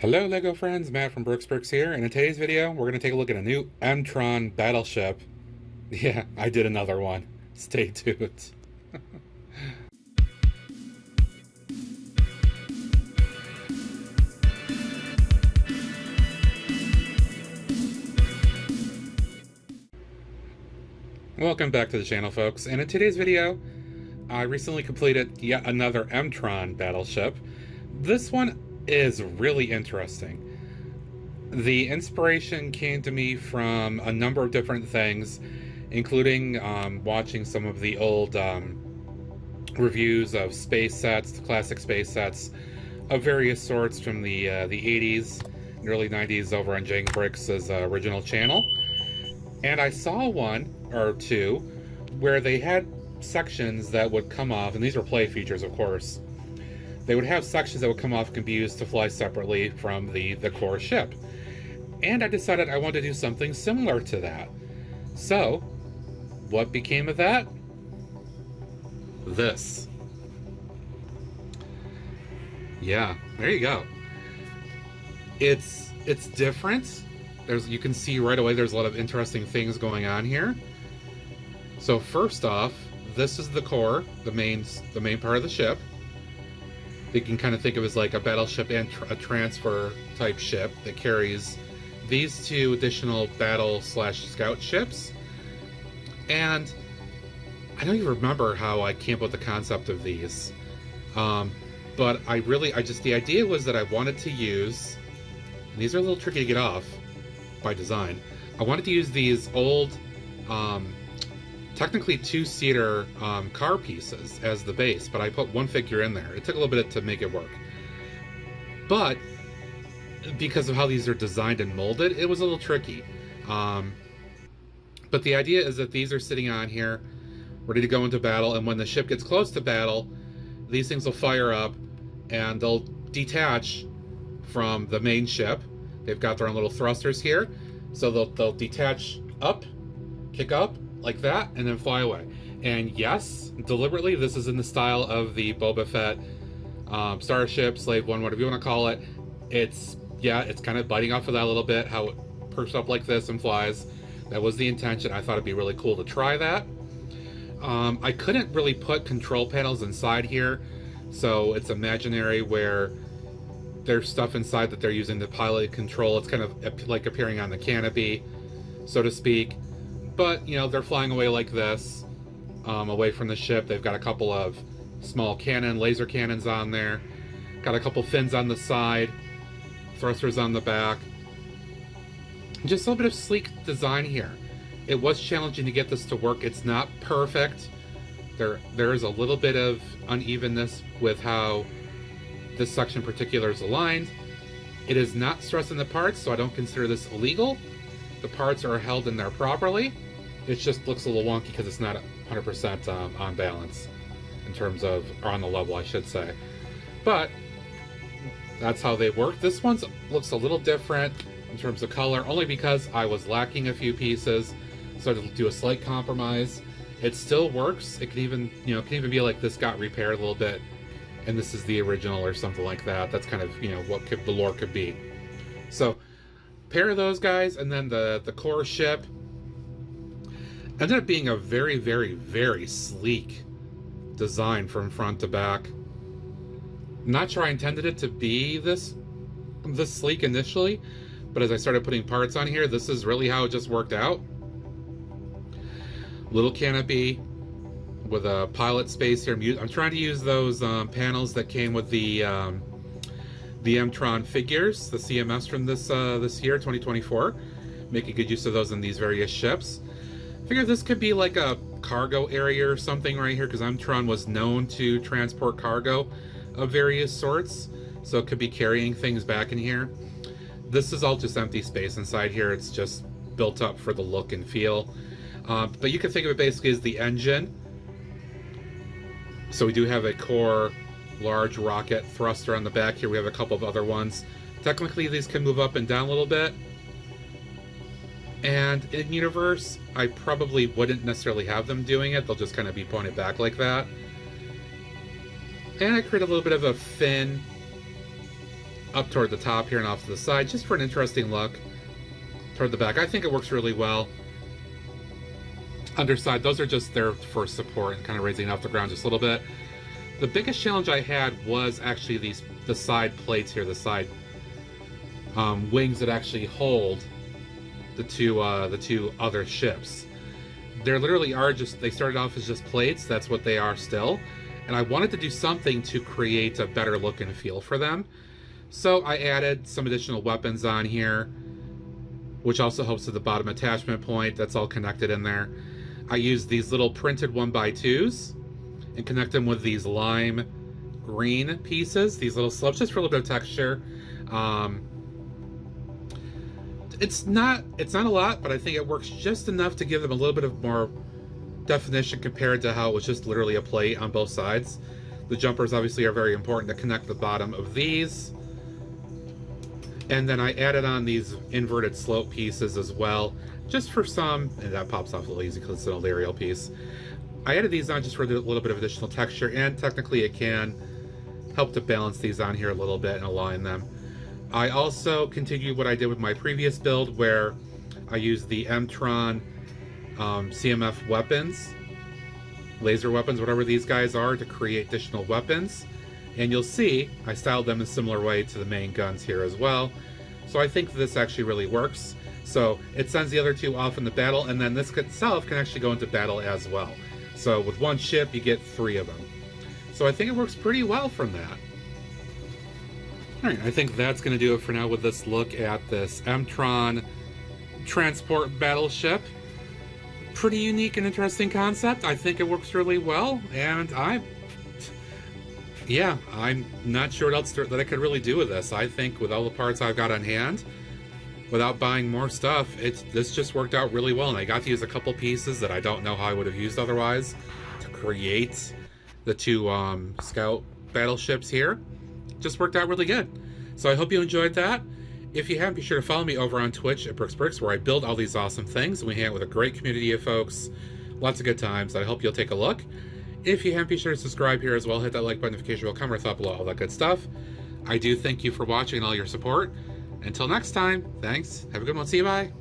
Hello LEGO friends, Matt from Brooks here, and in today's video we're going to take a look at a new M-TRON Battleship. Yeah, I did another one. Stay tuned. Welcome back to the channel, folks, and in today's video I recently completed yet another M-TRON Battleship. This one is really interesting. The inspiration came to me from a number of different things, including watching some of the old reviews of space sets, the classic space sets of various sorts from the 80s and early 90s over on Jang Bricks' original channel. And I saw one or two where they had sections that would come off, and these were play features, of course. They would have sections that would come off and can be used to fly separately from the core ship. And I decided I wanted to do something similar to that. So, what became of that? This. Yeah, there you go. It's different. You can see right away there's a lot of interesting things going on here. So first off, this is the core, the main part of the ship. You can kind of think of it as like a battleship and a transfer type ship that carries these two additional battle/scout ships. And I don't even remember how I came up with the concept of these. But the idea was that I wanted to use, and these are a little tricky to get off by design. I wanted to use these old, technically two-seater car pieces as the base, but I put one figure in there. It took a little bit to make it work. But because of how these are designed and molded, it was a little tricky. But the idea is that these are sitting on here, ready to go into battle, and when the ship gets close to battle, these things will fire up, and they'll detach from the main ship. They've got their own little thrusters here, so they'll detach up, kick up, like that, and then fly away. And yes, deliberately, this is in the style of the Boba Fett Starship, Slave One, whatever you want to call it. It's kind of biting off of that a little bit, how it perched up like this and flies. That was the intention. I thought it'd be really cool to try that. I couldn't really put control panels inside here, so it's imaginary where there's stuff inside that they're using to pilot control. It's kind of like appearing on the canopy, so to speak. But, you know, they're flying away like this, away from the ship. They've got a couple of small laser cannons on there. Got a couple fins on the side, thrusters on the back. Just a little bit of sleek design here. It was challenging to get this to work. It's not perfect. There is a little bit of unevenness with how this section in particular is aligned. It is not stressing the parts, so I don't consider this illegal. The parts are held in there properly. It just looks a little wonky because it's not 100% on balance in terms of, or on the level, I should say. But that's how they work. This one looks a little different in terms of color, only because I was lacking a few pieces, so to do a slight compromise. It still works. It can even, can even be like this got repaired a little bit, and this is the original or something like that. That's kind of, what the lore could be. So pair of those guys, and then the core ship ended up being a very, very, very sleek design from front to back. Not sure I intended it to be this sleek initially, but as I started putting parts on here, this is really how it just worked out. Little canopy with a pilot space here. I'm trying to use those panels that came with the M-TRON figures, the CMS from this year, 2024. Making good use of those in these various ships. I figured this could be like a cargo area or something right here, because M-TRON was known to transport cargo of various sorts, so it could be carrying things back in here. This is all just empty space inside here. It's just built up for the look and feel. But you can think of it basically as the engine. So we do have a core large rocket thruster on the back here. We have a couple of other ones. Technically these can move up and down a little bit. And in universe, I probably wouldn't necessarily have them doing it. They'll just kind of be pointed back like that. And I create a little bit of a fin up toward the top here and off to the side, just for an interesting look toward the back. I think it works really well. Underside, those are just there for support and kind of raising off the ground just a little bit. The biggest challenge I had was actually the side plates here, the side wings that actually hold the two other ships. They literally are just, they started off as just plates, that's what they are still, and I wanted to do something to create a better look and feel for them. So I added some additional weapons on here, which also helps with the bottom attachment point. That's all connected in there. I used these little printed 1x2s and connect them with these lime green pieces, these little slabs, just for a little bit of texture. It's not a lot, but I think it works just enough to give them a little bit of more definition compared to how it was just literally a plate on both sides. The jumpers obviously are very important to connect the bottom of these. And then I added on these inverted slope pieces as well, just for some, and that pops off a little easy because it's an old aerial piece. I added these on just for a little bit of additional texture, and technically it can help to balance these on here a little bit and align them. I also continued what I did with my previous build, where I used the M-TRON CMF weapons, laser weapons, whatever these guys are, to create additional weapons. And you'll see I styled them in a similar way to the main guns here as well. So I think this actually really works. So it sends the other two off in the battle, and then this itself can actually go into battle as well. So with one ship, you get 3 of them. So I think it works pretty well from that. Alright, I think that's going to do it for now with this look at this M-TRON transport battleship. Pretty unique and interesting concept. I think it works really well, and I'm not sure what else that I could really do with this. I think with all the parts I've got on hand, without buying more stuff, this just worked out really well, and I got to use a couple pieces that I don't know how I would have used otherwise to create the 2 scout battleships here. Just worked out really good. So I hope you enjoyed that. If you haven't, be sure to follow me over on Twitch at Bricks, where I build all these awesome things, and we hang out with a great community of folks. Lots of good times. I hope you'll take a look. If you haven't, be sure to subscribe here as well. Hit that like button, notification bell, comment, or thought below, all that good stuff. I do thank you for watching and all your support. Until next time, thanks. Have a good one. See you. Bye.